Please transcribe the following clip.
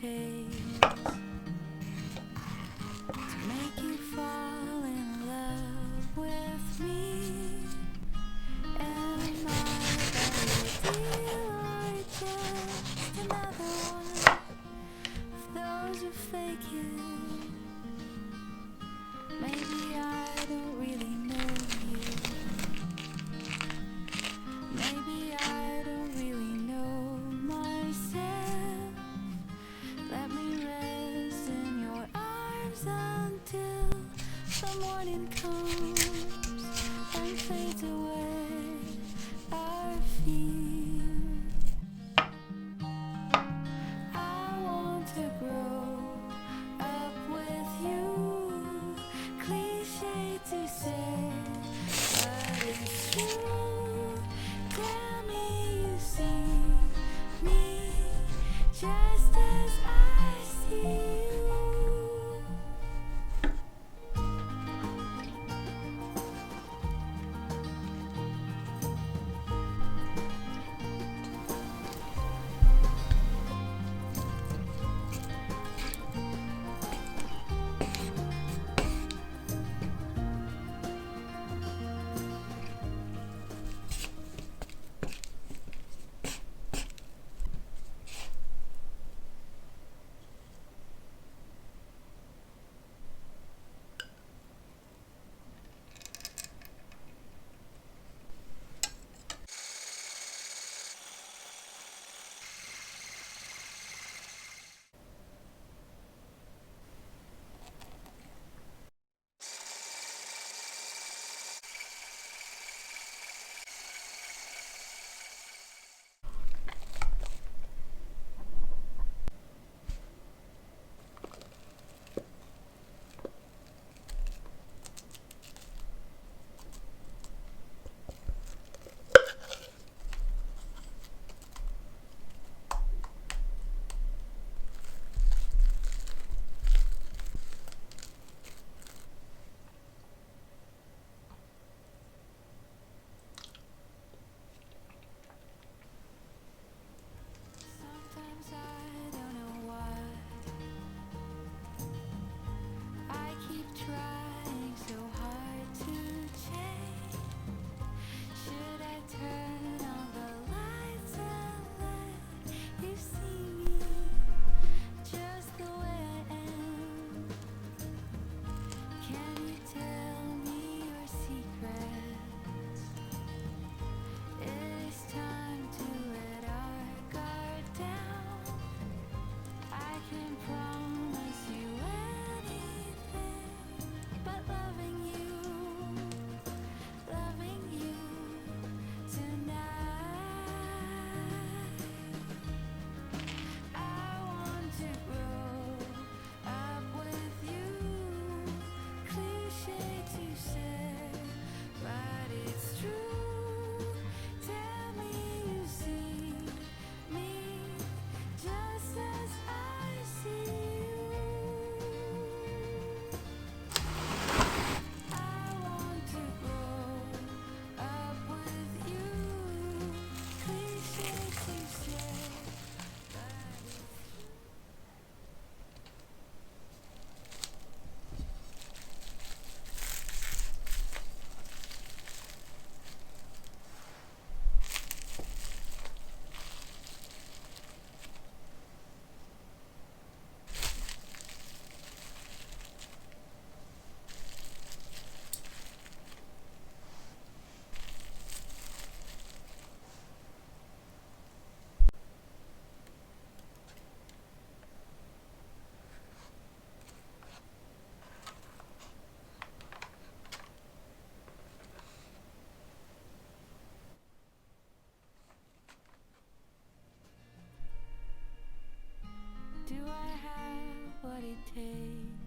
takes to make you fall in love with me. Am I a deal or just another one of those who fake it? Maybe I don't really know you. Maybe I don't really know myself. Let me rest in your arms until the morning comes and fades away our fear. I want to grow up with you. Cliche to say, but it's true. Tell me you see me just as I see you. Sometimes I don't know why I keep trying so hard to change. Should I turn on the lights and let you see me just the way I am? Can you tell me your secrets? It is time to let our guard down. I can promise you anything, but loving you tonight. I want to grow up with you. Cliche to say, but it's true. Tell me you see me just as I see you. I want to grow up with you. Cliche to say, but it's true. Do I have what it takes